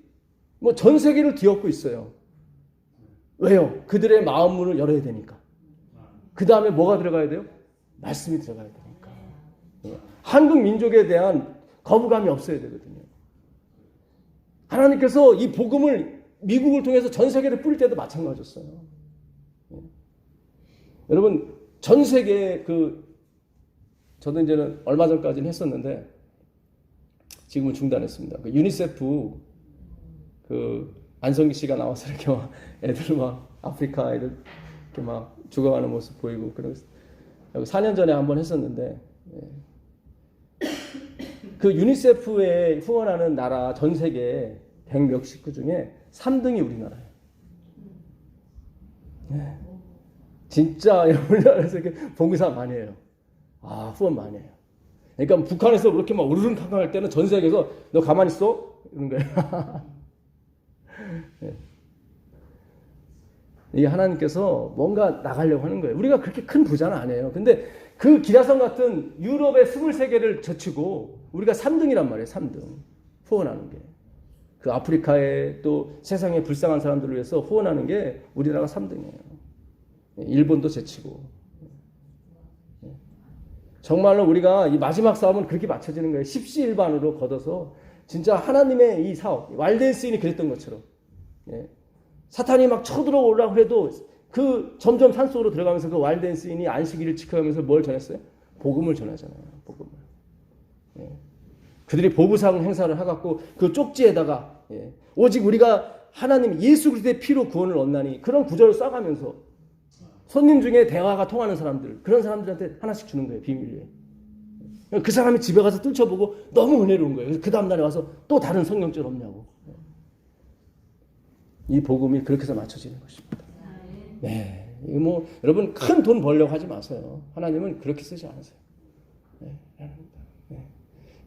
전 세계를 뒤엎고 있어요. 왜요? 그들의 마음문을 열어야 되니까. 그 다음에 뭐가 들어가야 돼요? 말씀이 들어가야 되니까. 한국 민족에 대한 거부감이 없어야 되거든요. 하나님께서 이 복음을 미국을 통해서 전 세계를 뿌릴 때도 마찬가지였어요. 여러분, 전 세계에 저도 이제는 얼마 전까지는 했었는데, 지금은 중단했습니다. 유니세프, 안성기 씨가 나와서 이렇게 막 애들 아프리카 애들 이렇게 막 죽어가는 모습 보이고, 4년 전에 한번 했었는데, 그 유니세프에 후원하는 나라 전 세계 100몇 식구 중에 3등이 우리나라예요. 네. 진짜 우리나라에서 이렇게 봉사 많이 해요. 후원 많이 해요. 그러니까 북한에서 그렇게 막 우르릉탕탕 할 때는 전 세계에서 너 가만히 있어? 이런 거예요. 네. 이게 하나님께서 뭔가 나가려고 하는 거예요. 우리가 그렇게 큰 부자는 아니에요. 근데 그 기라성 같은 유럽의 23개를 젖히고 우리가 3등이란 말이에요. 3등. 후원하는 게. 그 아프리카에 또 세상에 불쌍한 사람들을 위해서 후원하는 게 우리나라가 3등이에요. 일본도 제치고. 정말로 우리가 이 마지막 싸움은 그렇게 맞춰지는 거예요. 십시일반으로 걷어서 진짜 하나님의 이 사업, 왈덴스인이 그랬던 것처럼. 사탄이 막 쳐들어오려고 해도 점점 산속으로 들어가면서 그 왈덴스인이 안식일을 지켜가면서 뭘 전했어요? 복음을 전하잖아요. 복음을. 그들이 보부상 행사를 해갖고 그 쪽지에다가 오직 우리가 하나님 예수 그리스도의 피로 구원을 얻나니 그런 구절을 써가면서 손님 중에 대화가 통하는 사람들 그런 사람들한테 하나씩 주는 거예요. 비밀리에. 그 사람이 집에 가서 뚫쳐보고 너무 은혜로운 거예요. 그래서 그 다음날에 와서 또 다른 성경절 없냐고. 이 복음이 그렇게 해서 맞춰지는 것입니다. 네. 여러분 큰 돈 벌려고 하지 마세요. 하나님은 그렇게 쓰지 않으세요.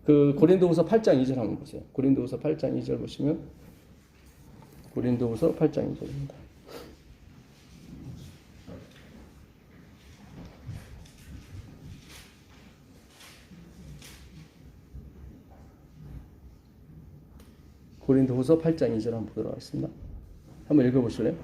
고린도후서 8장 2절 한번 보세요. 고린도후서 8장 2절 보시면 고린도후서 8장 2절입니다. 고린도후서 8장 2절 한번 보도록 하겠습니다. 한번 읽어보실래요?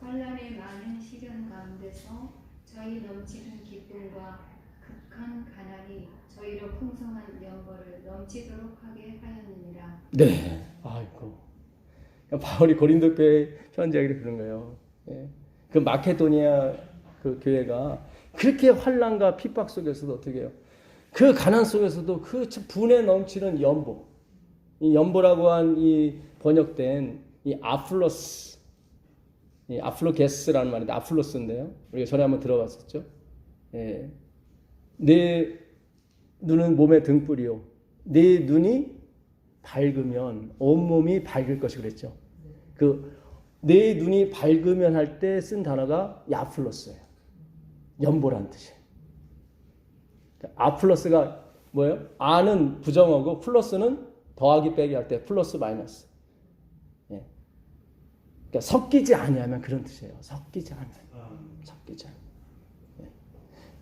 환난의 많은 시련 가운데서 저희 넘치는 기쁨과 극한 가난이 저희로 풍성한 연보를 넘치도록 하게 하였느니라. 네. 아이고. 바울이 고린도 교회 편지하기를 그런 거예요. 그 마케도니아 그 교회가 그렇게 환난과 핍박 속에서도 어떻게 해요? 그 가난 속에서도 그 분에 넘치는 연보. 이 연보라고 한 이 번역된 이 아플로스, 이 아플로게스라는 말인데 아플로스인데요. 우리가 전에 한번 들어봤었죠. 내 눈은 몸의 등불이요. 내 눈이 밝으면 온몸이 밝을 것이 그랬죠. 내 눈이 밝으면 할 때 쓴 단어가 아플로스예요. 연보란 뜻이에요. 아플러스가 뭐예요? 아는 부정어고 플러스는 더하기 빼기 할 때 플러스 마이너스. 그러니까 섞이지 아니하면 그런 뜻이에요. 섞이지 않아요. 섞이지 않아요.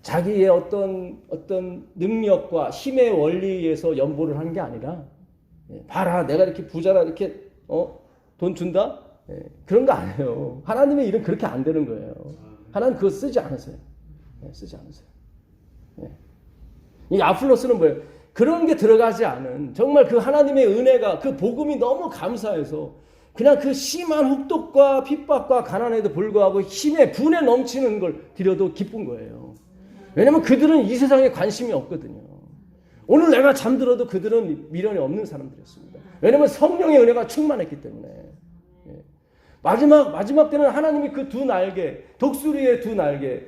자기의 어떤 능력과 힘의 원리에서 연보를 하는 게 아니라 봐라 내가 이렇게 부자라 이렇게 돈 준다? 그런 거 아니에요. 하나님의 일은 그렇게 안 되는 거예요. 하나님 그거 쓰지 않으세요. 쓰지 않으세요. 이 아플로스는 뭐예요? 그런 게 들어가지 않은 정말 그 하나님의 은혜가 그 복음이 너무 감사해서 그냥 그 심한 혹독과 핍박과 가난에도 불구하고 힘에 분에 넘치는 걸 드려도 기쁜 거예요. 왜냐면 그들은 이 세상에 관심이 없거든요. 오늘 내가 잠들어도 그들은 미련이 없는 사람들이었습니다. 왜냐면 성령의 은혜가 충만했기 때문에. 마지막 때는 하나님이 그 두 날개, 독수리의 두 날개,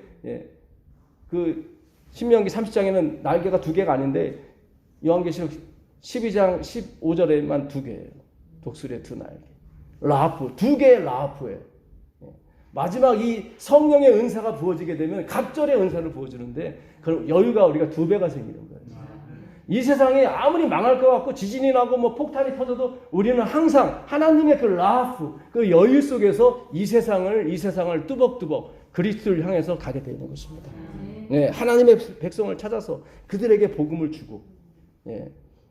그 신명기 30장에는 날개가 두 개가 아닌데 요한계시록 12장 15절에만 두 개예요. 독수리의 두 날개. 라하프, 두 개의 라하프예요. 마지막 이 성령의 은사가 부어지게 되면 갑절의 은사를 부어주는데 그 여유가 우리가 두 배가 생기는 거예요. 이 세상에 아무리 망할 것 같고 지진이 나고 뭐 폭탄이 터져도 우리는 항상 하나님의 그 라하프, 그 여유 속에서 이 세상을 뚜벅뚜벅 그리스도를 향해서 가게 되는 것입니다. 하나님의 백성을 찾아서 그들에게 복음을 주고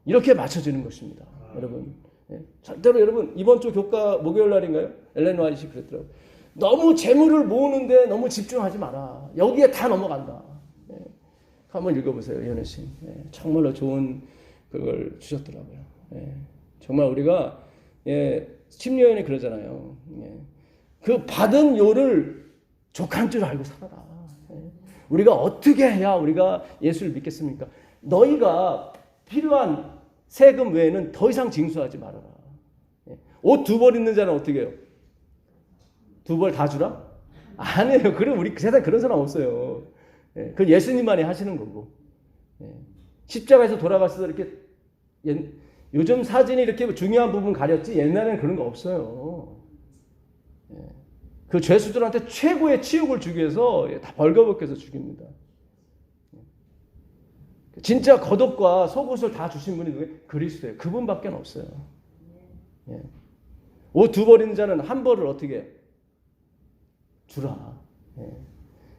이렇게 맞춰지는 것입니다. 여러분, 절대로 여러분 이번 주 교과 목요일 날인가요? 엘렌 화이트이 그랬더라고요. 너무 재물을 모으는데 너무 집중하지 마라. 여기에 다 넘어간다. 한번 읽어보세요, 연혜 씨. 정말로 좋은 그걸 주셨더라고요. 정말 우리가 심리연이 그러잖아요. 그 받은 요를 족한 줄 알고 살아라. 우리가 어떻게 해야 우리가 예수를 믿겠습니까? 너희가 필요한 세금 외에는 더 이상 징수하지 말아라. 옷 두 벌 있는 자는 어떻게 해요? 두 벌 다 주라? 아니에요. 그럼 우리 세상에 그런 사람 없어요. 그건 예수님만이 하시는 거고. 십자가에서 돌아가셔서 이렇게 요즘 사진이 이렇게 중요한 부분 가렸지 옛날에는 그런 거 없어요. 그 죄수들한테 최고의 치욕을 주기 위해서 다 벌거벗겨서 죽입니다. 진짜 겉옷과 속옷을 다 주신 분이 누구예요? 그리스도예요. 그분밖에 없어요. 옷 두 벌 있는 자는 한 벌을 어떻게 주라.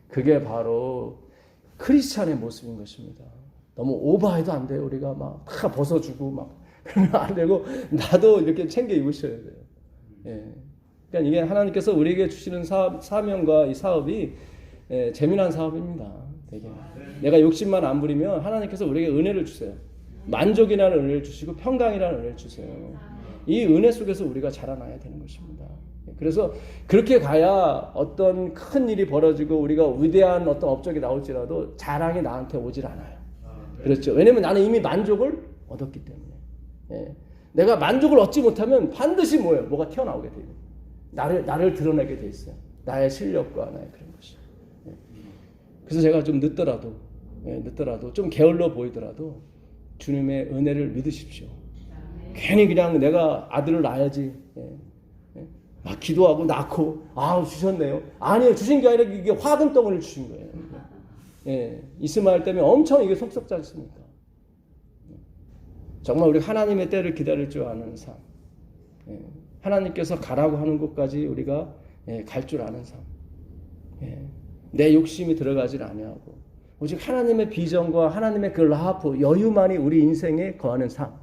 그게 바로 크리스찬의 모습인 것입니다. 너무 오버해도 안 돼요. 우리가 막 다 벗어주고 막 그러면 안 되고 나도 이렇게 챙겨 입으셔야 돼요. 그러니까 이게 하나님께서 우리에게 주시는 사명과 이 사업이 재미난 사업입니다. 되게. 내가 욕심만 안 부리면 하나님께서 우리에게 은혜를 주세요. 만족이라는 은혜를 주시고 평강이라는 은혜를 주세요. 이 은혜 속에서 우리가 자라나야 되는 것입니다. 그래서 그렇게 가야 어떤 큰 일이 벌어지고 우리가 위대한 어떤 업적이 나올지라도 자랑이 나한테 오질 않아요. 그렇죠. 왜냐면 나는 이미 만족을 얻었기 때문에. 내가 만족을 얻지 못하면 반드시 뭐예요? 뭐가 튀어나오게 돼요. 나를 드러내게 돼 있어요. 나의 실력과 나의 그런 것이. 그래서 제가 좀 늦더라도 좀 게을러 보이더라도 주님의 은혜를 믿으십시오. 괜히 그냥 내가 아들을 낳아야지. 막 기도하고 낳고 주셨네요. 아니요, 주신 게 아니라 이게 화근 덩어리를 주신 거예요. 이스마엘 때문에 엄청 이게 속썩지 않습니까? 정말 우리 하나님의 때를 기다릴 줄 아는 삶. 하나님께서 가라고 하는 곳까지 우리가 갈 줄 아는 삶. 내 욕심이 들어가질 아니하고 오직 하나님의 비전과 하나님의 그 라하프 여유만이 우리 인생에 거하는 삶.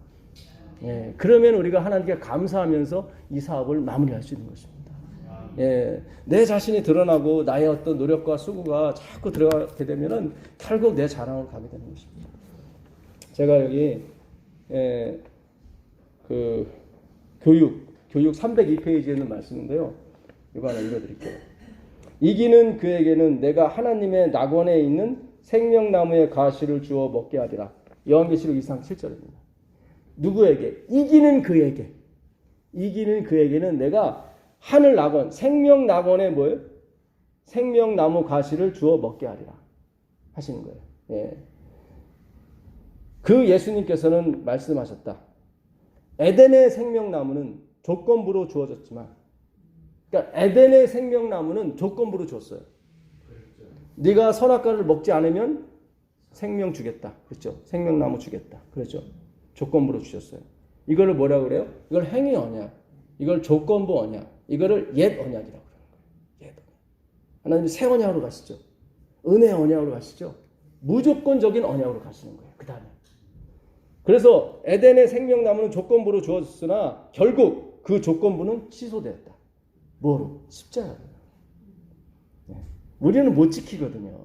그러면 우리가 하나님께 감사하면서 이 사업을 마무리할 수 있는 것입니다. 내 자신이 드러나고 나의 어떤 노력과 수고가 자꾸 들어가게 되면은 결국 내 자랑으로 가게 되는 것입니다. 제가 여기 그 교육 302페이지에 있는 말씀인데요. 이거 하나 읽어드릴게요. 이기는 그에게는 내가 하나님의 낙원에 있는 생명나무의 가시를 주어 먹게 하리라. 요한계시록 2장 7절입니다. 누구에게? 이기는 그에게는 내가 하늘 낙원, 생명 낙원에 뭐예요? 생명나무 가시를 주어 먹게 하리라 하시는 거예요. 그 예수님께서는 말씀하셨다. 에덴의 생명나무는 조건부로 주어졌지만, 그러니까 에덴의 생명나무는 조건부로 줬어요. 네가 선악과를 먹지 않으면 생명 주겠다. 그렇죠? 생명나무 주겠다. 그렇죠? 조건부로 주셨어요. 이거를 뭐라고 그래요? 이걸 행위 언약, 이걸 조건부 언약, 이거를 옛 언약이라고 그러는 거예요. 옛 언약. 하나님이 새 언약으로 가시죠. 은혜 언약으로 가시죠. 무조건적인 언약으로 가시는 거예요. 그 다음에. 그래서 에덴의 생명나무는 조건부로 주어졌으나 결국 그 조건부는 취소되었다. 뭐로? 십자가로. 네. 우리는 못 지키거든요.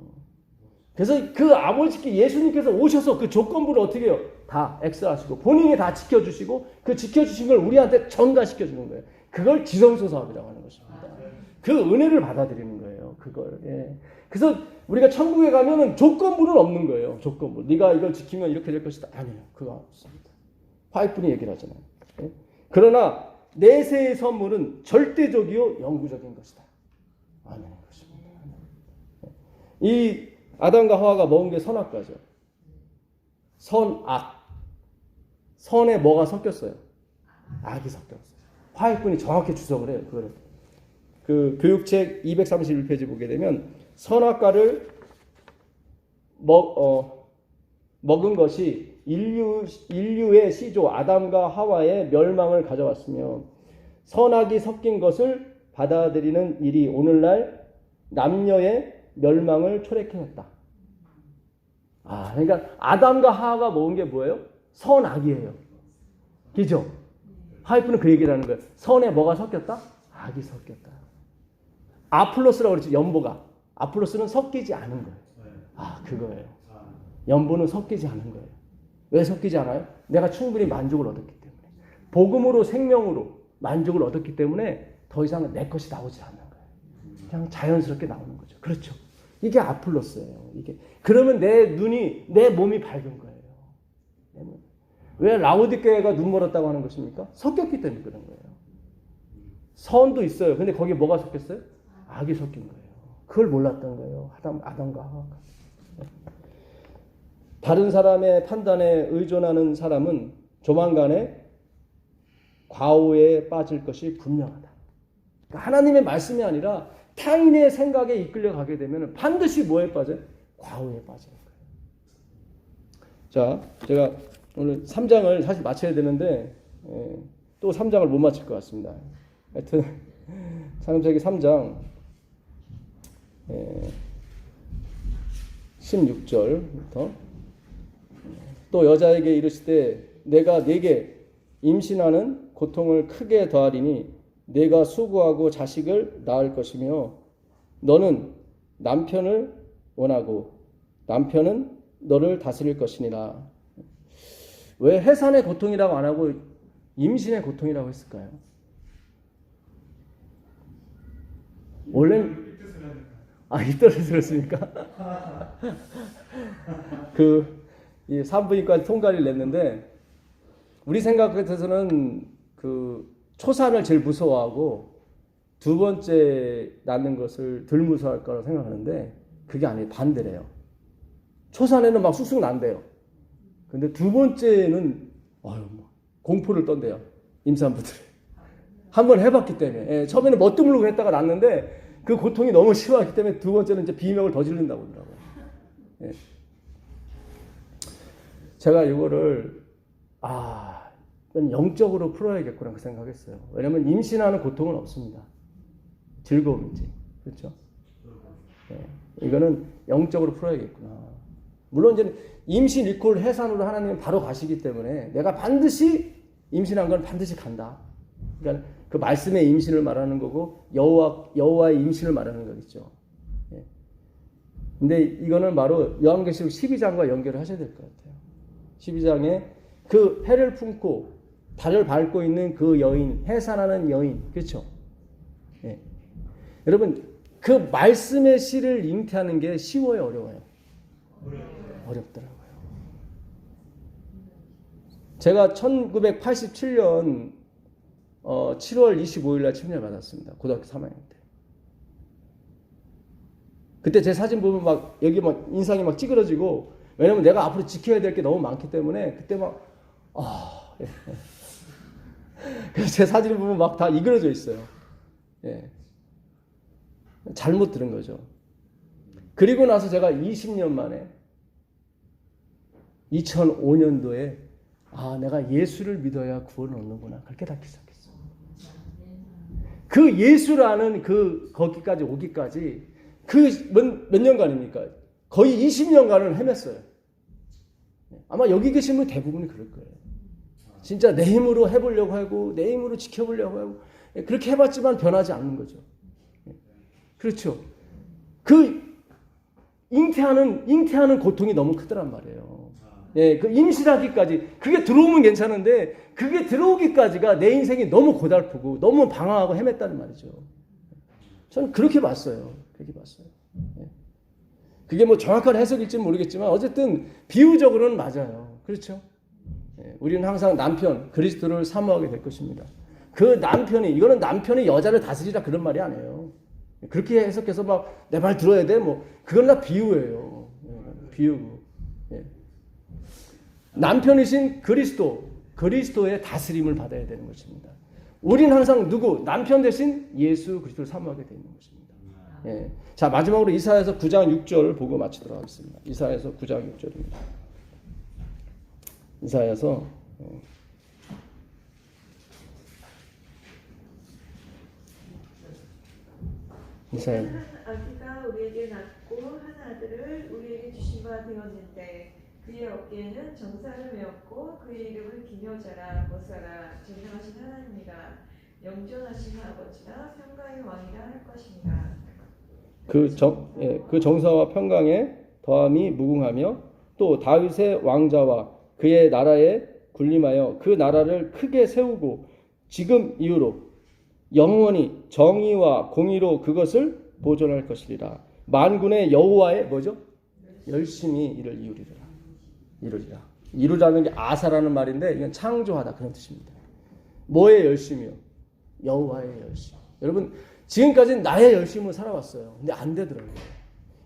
그래서 그 아버지께 예수님께서 오셔서 그 조건부를 어떻게 해요? 다 엑스하시고 본인이 다 지켜주시고 그 지켜주신 걸 우리한테 전가시켜주는 거예요. 그걸 지성소 사업이라고 하는 것입니다. 그 은혜를 받아들이는 거예요. 그걸. 예. 그래서 우리가 천국에 가면은 조건부는 없는 거예요. 조건부. 네가 이걸 지키면 이렇게 될 것이다. 아니에요. 그거 없습니다. 화이트분이 얘기를 하잖아요. 예? 그러나 내세의 선물은 절대적이요 영구적인 것이다. 아멘. 것입니다. 이 아담과 하와가 먹은 게 선악과죠. 선악. 선에 뭐가 섞였어요? 악이 섞였어요. 화이트분이 정확히 주석을 해요. 그거를. 그 교육책 231페이지 보게 되면 선악과를 먹은 것이 인류의 시조 아담과 하와의 멸망을 가져왔으며 선악이 섞인 것을 받아들이는 일이 오늘날 남녀의 멸망을 초래했다. 그러니까 아담과 하와가 먹은 게 뭐예요? 선악이에요. 그죠? 하이프는 그 얘기를 하는 거예요. 선에 뭐가 섞였다? 악이 섞였다. 아플로스라고 그랬죠. 연보가. 아플로스는 섞이지 않은 거예요. 그거예요. 연보는 섞이지 않은 거예요. 왜 섞이지 않아요? 내가 충분히 만족을 얻었기 때문에. 복음으로 생명으로 만족을 얻었기 때문에 더 이상 내 것이 나오지 않는 거예요. 그냥 자연스럽게 나오는 거죠. 그렇죠. 이게 아플로스예요. 이게. 그러면 내 눈이, 내 몸이 밝은 거예요. 왜 라오디게아가 눈 멀었다고 하는 것입니까? 섞였기 때문에 그런 거예요. 선도 있어요. 근데 거기에 뭐가 섞였어요? 악이 섞인 거예요. 그걸 몰랐던 거예요. 아담과 하와가. 다른 사람의 판단에 의존하는 사람은 조만간에 과오에 빠질 것이 분명하다. 그러니까 하나님의 말씀이 아니라 타인의 생각에 이끌려 가게 되면 반드시 뭐에 빠져요? 과오에 빠지는 거예요. 자, 제가 오늘 3장을 사실 마쳐야 되는데 또 3장을 못 마칠 것 같습니다. 하여튼 창세기 3장 16절부터 또 여자에게 이르시되 내가 네게 임신하는 고통을 크게 더하리니 네가 수고하고 자식을 낳을 것이며 너는 남편을 원하고 남편은 너를 다스릴 것이니라. 왜 해산의 고통이라고 안 하고 임신의 고통이라고 했을까요? 원래는 이 뜻을 들었습니까? 이 산부인과 통가리를 냈는데 우리 생각 같아서는 그 초산을 제일 무서워하고 두 번째 낳는 것을 덜 무서워할 거라고 생각하는데 그게 아니에요. 반대래요. 초산에는 막 쑥쑥 난대요. 근데 두 번째는 공포를 떤대요. 임산부들이. 한번 해봤기 때문에. 처음에는 멋도 했다가 낳는데 그 고통이 너무 심하기 때문에 두 번째는 이제 비명을 더 지른다고 하더라고요. 제가 이거를 영적으로 풀어야겠구나 그 생각했어요. 왜냐하면 임신하는 고통은 없습니다. 즐거움이지. 그렇죠? 이거는 영적으로 풀어야겠구나. 물론 이제 임신 이퀄 해산으로 하나님은 바로 가시기 때문에 내가 반드시 임신한 건 반드시 간다. 그러니까 그 말씀의 임신을 말하는 거고 여호와의 임신을 말하는 거겠죠. 근데 이거는 바로 요한계시록 12장과 연결을 하셔야 될 것 같아요. 12장에 그 해를 품고 달을 밟고 있는 그 여인, 해산하는 여인, 그렇죠? 여러분 그 말씀의 시를 잉태하는 게 쉬워요, 어려워요? 어렵더라고요. 제가 1987년 7월 25일 날 침례를 받았습니다. 고등학교 3학년 때. 그때 제 사진 보면 막 여기 막 인상이 막 찌그러지고 왜냐면 내가 앞으로 지켜야 될 게 너무 많기 때문에 그때 막 그래서 제 사진을 보면 막 다 이그러져 있어요. 잘못 들은 거죠. 그리고 나서 제가 20년 만에 2005년도에 내가 예수를 믿어야 구원을 얻는구나. 그렇게 깨닫기 시작했어요. 그 예수라는 거기까지 오기까지 몇 년간입니까? 거의 20년간을 헤맸어요. 아마 여기 계신 분 대부분이 그럴 거예요. 진짜 내 힘으로 해보려고 하고 내 힘으로 지켜보려고 하고 그렇게 해봤지만 변하지 않는 거죠. 그렇죠. 그 잉태하는 고통이 너무 크더란 말이에요. 예, 그 임신하기까지 그게 들어오면 괜찮은데 그게 들어오기까지가 내 인생이 너무 고달프고 너무 방황하고 헤맸다는 말이죠. 저는 그렇게 봤어요. 그렇게 봤어요. 예. 그게 뭐 정확한 해석일지는 모르겠지만 어쨌든 비유적으로는 맞아요. 그렇죠? 예, 우리는 항상 남편 그리스도를 사모하게 될 것입니다. 그 남편이 이거는 남편이 여자를 다스리라 그런 말이 아니에요. 그렇게 해석해서 막 내 말 들어야 돼 뭐 그건 다 비유예요. 예, 비유고. 예. 남편이신 그리스도의 다스림을 받아야 되는 것입니다. 우린 항상 누구? 남편 대신 예수 그리스도를 사모하게 되는 것입니다. 예. 자, 마지막으로 이사야서 9장 6절 보고 마치도록 하겠습니다. 이사야서 9장 6절입니다. 이사야서 한 아기가 우리에게 낳고 한 아들을 우리에게 주신 바 되었는데 그의 어깨에는 정사를 메었고 그의 이름을 기묘자라 보사라 전능하신 하나님이라 영존하신 아버지라 평강의 왕이라 할 것입니다. 그 정사와 평강에 더함이 무궁하며 또 다윗의 왕자와 그의 나라에 군림하여 그 나라를 크게 세우고 지금 이후로 영원히 정의와 공의로 그것을 보존할 것이리라. 만군의 여호와의 뭐죠? 열심히 이를 이루리라. 이루라는 게 아사라는 말인데 이건 창조하다 그런 뜻입니다. 뭐의 열심이요? 여호와의 열심. 여러분 지금까지는 나의 열심으로 살아왔어요. 근데 안 되더라고요.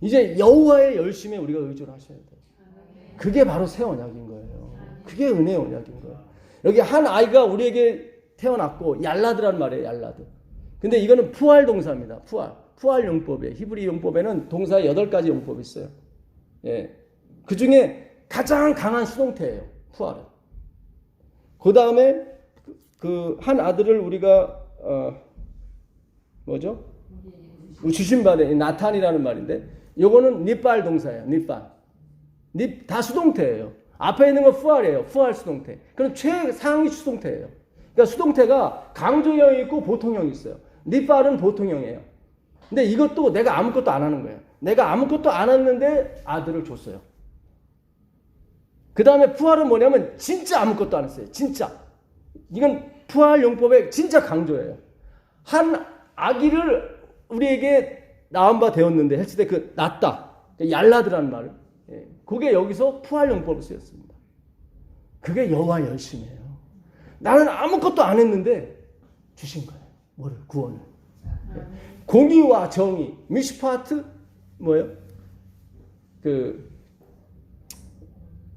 이제 여호와의 열심에 우리가 의존을 하셔야 돼요. 그게 바로 새 언약인 거예요. 그게 은혜의 언약인 거예요. 여기 한 아이가 우리에게 태어났고 얄라드란 말이에요. 얄라드. 근데 이거는 푸알 동사입니다. 푸알 용법이에요. 히브리 용법에는 동사에 8가지 용법이 있어요. 예. 그 중에 가장 강한 수동태예요. 푸알은. 그 다음에 그 한 아들을 우리가 뭐죠? 주신 바에 나탄이라는 말인데 요거는 니빨 동사예요. 니빨. 다 수동태예요. 앞에 있는 건 푸알이에요. 푸알 수동태. 그럼 최상위 수동태예요. 그러니까 수동태가 강조형이 있고 보통형이 있어요. 니빨은 보통형이에요. 근데 이것도 내가 아무것도 안 하는 거예요. 내가 아무것도 안 했는데 아들을 줬어요. 그 다음에 푸알은 뭐냐면 진짜 아무것도 안 했어요. 진짜. 이건 푸알 용법의 진짜 강조예요. 한 아기를 우리에게 낳은 바 되었는데 했을 때 그 낳다. 얄라드라는 말. 그게 여기서 푸알 용법으로 쓰였습니다. 그게 여호와의 열심이에요. 나는 아무것도 안 했는데 주신 거예요. 뭐를? 구원을. 공의와 정의. 미슈파트 뭐예요?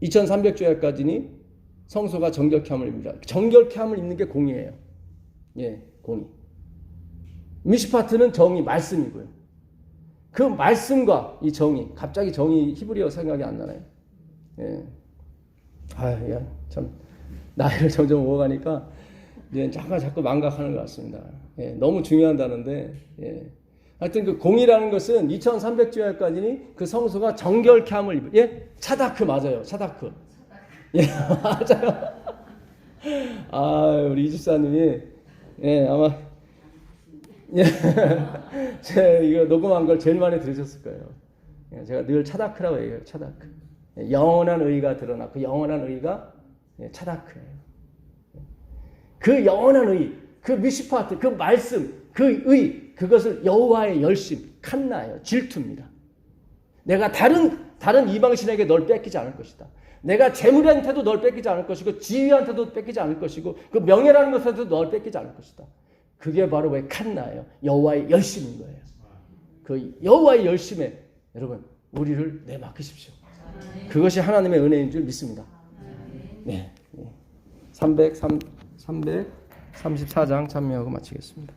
2300조야까지니 성소가 정결케 함을 입니다. 정결케 함을 입는 게 공의예요. 예, 공의. 미슈파트는 정의, 말씀이고요. 그 말씀과 이 정의, 갑자기 정의 히브리어 생각이 안 나나요? 예. 야, 참 나이를 점점 먹어가니까 이제 자꾸 망각하는 것 같습니다. 예, 너무 중요하다는데, 예. 하여튼 그 공의라는 것은 2300조야까지니 그 성소가 정결케 함을 입어요. 예? 차다크 맞아요. 차다크. 예, 맞아요. 우리 이집사님이, 예, 아마, 예, 제가 이거 녹음한 걸 제일 많이 들으셨을 거예요. 예, 제가 늘 차다크라고 얘기해요. 차다크. 예, 영원한 의가 드러나. 그 영원한 의가 차다크예요. 그 영원한 의, 그 미시파트, 그 말씀, 그 의, 그것을 여호와의 열심, 칸나예요. 질투입니다. 내가 다른 이방신에게 널 뺏기지 않을 것이다. 내가 재물한테도 널 뺏기지 않을 것이고 지위한테도 뺏기지 않을 것이고 그 명예라는 것에도 널 뺏기지 않을 것이다. 그게 바로 왜 칸나예요. 여호와의 열심인 거예요. 그 여호와의 열심에 여러분 우리를 내맡기십시오. 그것이 하나님의 은혜인 줄 믿습니다. 네. 334장 참여하고 마치겠습니다.